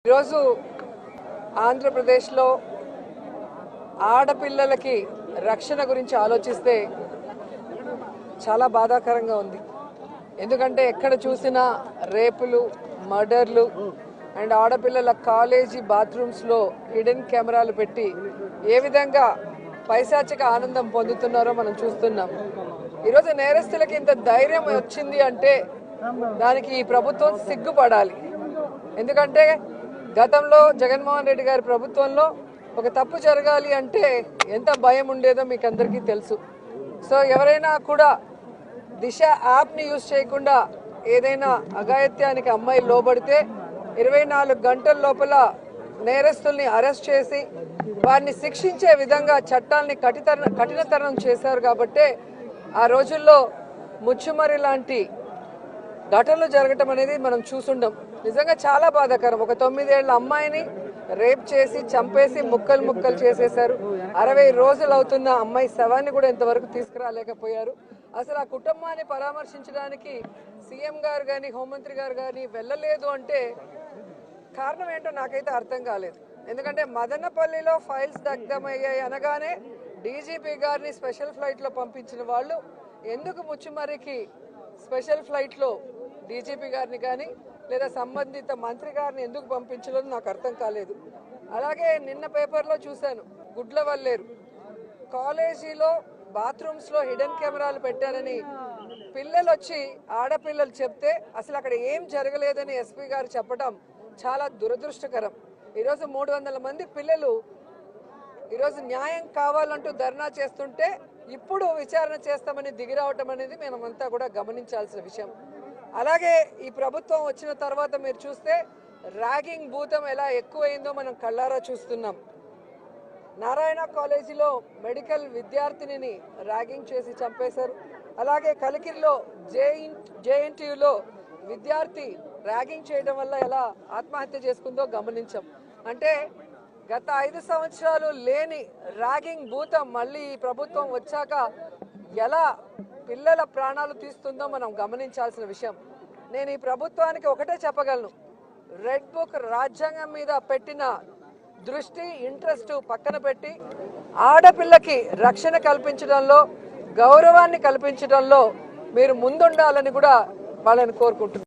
ఈరోజు ఆంధ్రప్రదేశ్లో ఆడపిల్లలకి రక్షణ గురించి ఆలోచిస్తే చాలా బాధాకరంగా ఉంది. ఎందుకంటే ఎక్కడ చూసినా రేపులు, మర్డర్లు అండ్ ఆడపిల్లల కాలేజీ బాత్రూమ్స్లో హిడెన్ కెమెరాలు పెట్టి ఏ విధంగా పైశాచిక ఆనందం పొందుతున్నారో మనం చూస్తున్నాం. ఈరోజు నేరస్తులకి ఇంత ధైర్యం వచ్చింది అంటే దానికి ఈ ప్రభుత్వం సిగ్గుపడాలి. ఎందుకంటే గతంలో జగన్మోహన్ రెడ్డి గారి ప్రభుత్వంలో ఒక తప్పు జరగాలి అంటే ఎంత భయం ఉండేదో మీకు అందరికీ తెలుసు. సో ఎవరైనా కూడా దిశ యాప్ని యూజ్ చేయకుండా ఏదైనా అఘాయిత్యానికి అమ్మాయి లోబడితే 24 గంటల లోపల నేరస్తుల్ని అరెస్ట్ చేసి వారిని శిక్షించే విధంగా చట్టాన్ని కఠినతరం చేశారు. కాబట్టి ఆ రోజుల్లో ముచ్చుమరి లాంటి ఘటనలు జరగటం అనేది మనం చూసుండం. నిజంగా చాలా బాధాకరం. ఒక 9 ఏళ్ల అమ్మాయిని రేప్ చేసి చంపేసి ముక్కలు చేసేశారు. 60 రోజులు అవుతున్న అమ్మాయి శవాన్ని కూడా ఇంతవరకు తీసుకురాలేకపోయారు. అసలు ఆ కుటుంబాన్ని పరామర్శించడానికి సీఎం గారు కానీ హోంమంత్రి గారు కానీ వెళ్ళలేదు అంటే కారణం ఏంటో నాకైతే అర్థం కాలేదు. ఎందుకంటే మదనపల్లిలో ఫైల్స్ దగ్ధమయ్యాయి అనగానే డీజీపీ గారిని స్పెషల్ ఫ్లైట్లో పంపించిన వాళ్ళు ఎందుకు ముచ్చుమరికి స్పెషల్ ఫ్లైట్లో డీజీపీ గారిని కానీ లేదా సంబంధిత మంత్రి గారిని ఎందుకు పంపించలేదు నాకు అర్థం కాలేదు. అలాగే నిన్న పేపర్లో చూశాను, గుడ్లవల్లేరు కాలేజీలో బాత్రూమ్స్లో హిడెన్ కెమెరాలు పెట్టారని పిల్లలు వచ్చి ఆడపిల్లలు చెప్తే అసలు అక్కడ ఏం జరగలేదని ఎస్పీ గారు చెప్పడం చాలా దురదృష్టకరం. ఈరోజు 300 మంది పిల్లలు ఈరోజు న్యాయం కావాలంటూ ధర్నా చేస్తుంటే ఇప్పుడు విచారణ చేస్తామని దిగిరావటం అనేది మేమంతా కూడా గమనించాల్సిన విషయం. అలాగే ఈ ప్రభుత్వం వచ్చిన తర్వాత మీరు చూస్తే ర్యాగింగ్ భూతం ఎలా ఎక్కువైందో మనం కళ్ళారా చూస్తున్నాం. నారాయణ కాలేజీలో మెడికల్ విద్యార్థినిని ర్యాగింగ్ చేసి చంపేశారు. అలాగే కలికిరిలో జేఎన్టీయూలో విద్యార్థి ర్యాగింగ్ చేయడం వల్ల ఎలా ఆత్మహత్య చేసుకుందో గమనించాం. అంటే గత 5 సంవత్సరాలు లేని ర్యాగింగ్ భూతం మళ్ళీ ఈ ప్రభుత్వం వచ్చాక ఎలా పిల్లల ప్రాణాలు తీస్తుందో మనం గమనించాల్సిన విషయం. నేను ఈ ప్రభుత్వానికి ఒకటే చెప్పగలను, రెడ్ బుక్ రాజ్యాంగం మీద పెట్టిన దృష్టి ఇంట్రెస్ట్ పక్కన పెట్టి ఆడపిల్లకి రక్షణ కల్పించడంలో, గౌరవాన్ని కల్పించడంలో మీరు ముందుండాలని కూడా వాళ్ళని కోరుకుంటున్నాను.